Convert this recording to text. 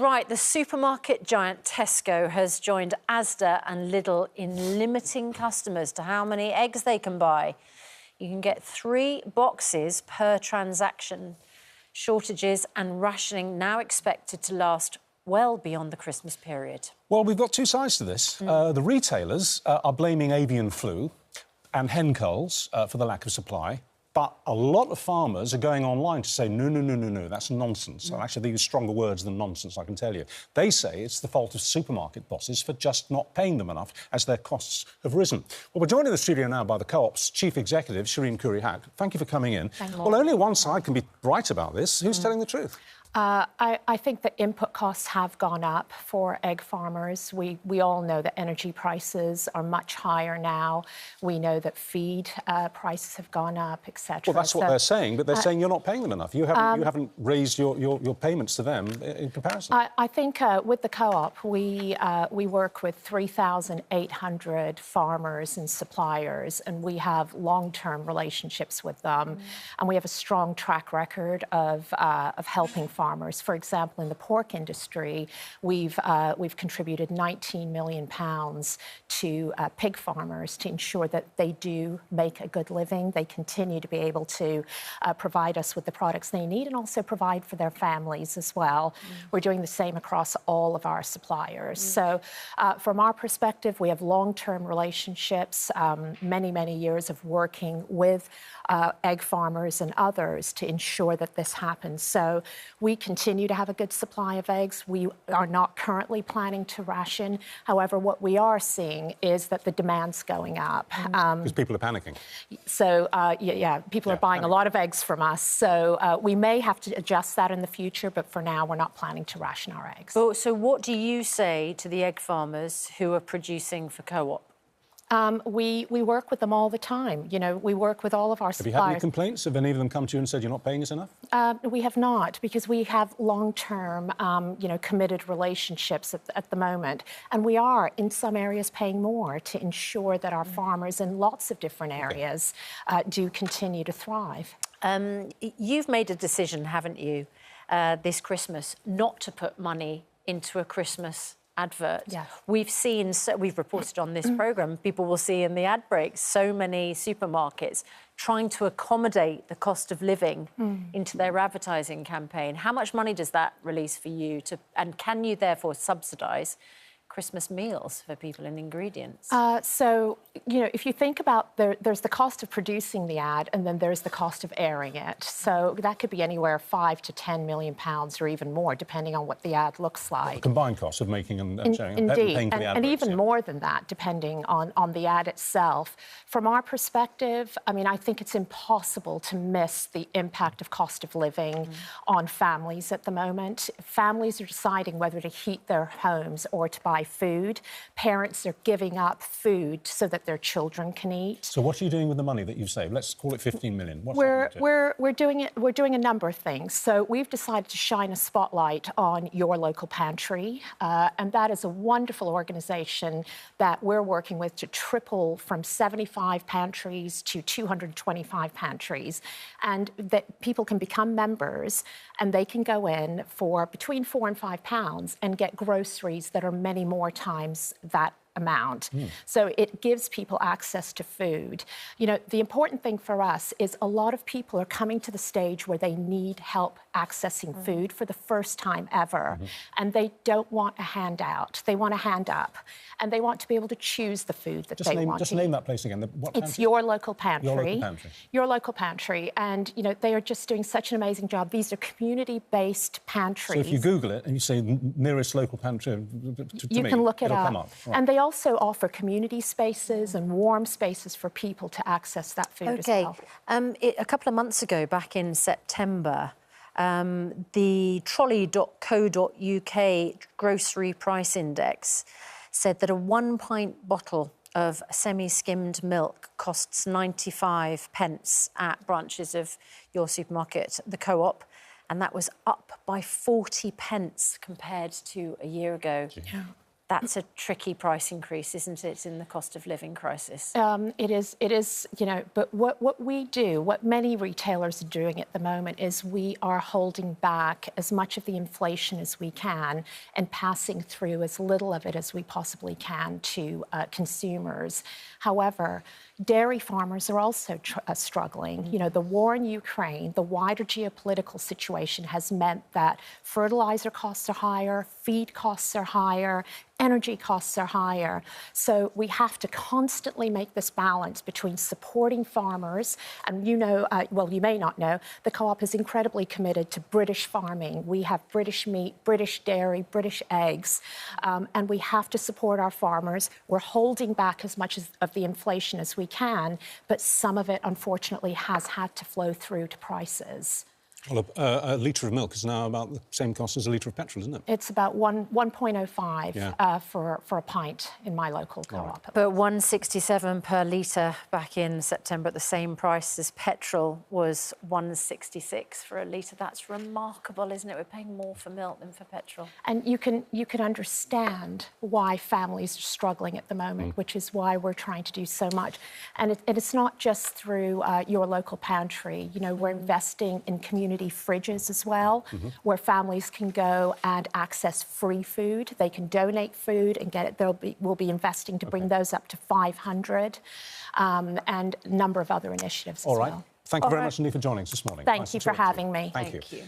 right, the supermarket giant Tesco has joined Asda and Lidl in limiting customers to how many eggs they can buy. You can get 3 boxes per transaction. Shortages and rationing now expected to last well beyond the Christmas period. Well, we've got 2 sides to this. The retailers are blaming avian flu and hen culls for the lack of supply. But a lot of farmers are going online to say, no, that's nonsense. And actually, they use stronger words than nonsense, I can tell you. They say it's the fault of supermarket bosses for just not paying them enough as their costs have risen. Well, we're joined in the studio now by the Co-op's Chief Executive, Shireen Khoury-Haque. Thank you for coming in. Well, only one side can be right about this. Who's telling the truth? I think that input costs have gone up for egg farmers. We all know that energy prices are much higher now. We know that feed prices have gone up, etc. Well, that's what they're saying, but they're saying you're not paying them enough. You haven't raised your payments to them in comparison. I think with the Co-op, we work with 3,800 farmers and suppliers, and we have long-term relationships with them, and we have a strong track record of helping farmers. For example, in the pork industry, we've contributed £19 million to pig farmers to ensure that they do make a good living. They continue to be able to provide us with the products they need and also provide for their families as well. We're doing the same across all of our suppliers. So from our perspective, we have long-term relationships, many years of working with egg farmers and others to ensure that this happens. So we continue to have a good supply of eggs. We are not currently planning to ration. However, what we are seeing is that the demand's going up. Because people are panicking. So, people are buying a lot of eggs from us. So we may have to adjust that in the future, but for now, we're not planning to ration our eggs. So what do you say to the egg farmers who are producing for Co-op? We work with them all the time. You know, we work with all of our suppliers. Have you had any complaints? Have any of them come to you and said you're not paying us enough? We have not, because we have long-term, committed relationships at the moment. And we are, in some areas, paying more to ensure that our farmers in lots of different areas do continue to thrive. You've made a decision, haven't you, this Christmas, not to put money into a Christmas advert. Yeah. We've reported on this programme, people will see in the ad breaks so many supermarkets trying to accommodate the cost of living into their advertising campaign. How much money does that release for you and can you therefore subsidise Christmas meals for people and ingredients? So, if you think about there's the cost of producing the ad and then there's the cost of airing it. So that could be anywhere £5 to £10 million or even more, depending on what the ad looks like. The combined cost of making and sharing and paying for the adverts, and even more than that, depending on the ad itself. From our perspective, I mean, I think it's impossible to miss the impact of cost of living on families at the moment. Families are deciding whether to heat their homes or to buy food. Parents are giving up food so that their children can eat. So what are you doing with the money that you've saved? Let's call it 15 million. What's We're doing a number of things. So we've decided to shine a spotlight on Your Local Pantry, and that is a wonderful organisation that we're working with to triple from 75 pantries to 225 pantries, and that people can become members and they can go in for between £4 and £5 and get groceries that are many more times that amount. So it gives people access to food. You know, the important thing for us is a lot of people are coming to the stage where they need help accessing food for the first time ever, and they don't want a handout. They want a hand up, and they want to be able to choose the food that they want. Just name that place again. It's Your Local Pantry. Your Local Pantry. Your Local Pantry. And, they are just doing such an amazing job. These are community-based pantries. So if you Google it and you say nearest local pantry you can look it it'll up. Come up. Right. And they also offer community spaces and warm spaces for people to access that food as well. A couple of months ago, back in September, the trolley.co.uk grocery price index said that a 1-pint bottle of semi-skimmed milk costs 95 pence at branches of your supermarket, the Co-op, and that was up by 40 pence compared to a year ago. Yeah. That's a tricky price increase, isn't it, in the cost of living crisis? It is, you know, but what we do, what many retailers are doing at the moment is we are holding back as much of the inflation as we can and passing through as little of it as we possibly can to consumers. However, dairy farmers are also struggling. You know, the war in Ukraine, the wider geopolitical situation has meant that fertilizer costs are higher, feed costs are higher, energy costs are higher. So we have to constantly make this balance between supporting farmers, and you know, well, you may not know, the co-op is incredibly committed to British farming. We have British meat, British dairy, British eggs, and we have to support our farmers. We're holding back as much of the inflation as we can, but some of it, unfortunately, has had to flow through to prices. Well, a litre of milk is now about the same cost as a litre of petrol, isn't it? It's about 1.05 Yeah. For a pint in my local co-op. But 167 per litre back in September at the same price as petrol was 166 for a litre. That's remarkable, isn't it? We're paying more for milk than for petrol. And you can understand why families are struggling at the moment, which is why we're trying to do so much. And it's not just through your local pantry. You know, we're investing in community fridges as well, where families can go and access free food. They can donate food and get it. We'll be investing to bring those up to 500, and a number of other initiatives as well. Thank you very much indeed for joining us this morning. Thank Nice you to for talk to you. having me. Thank you.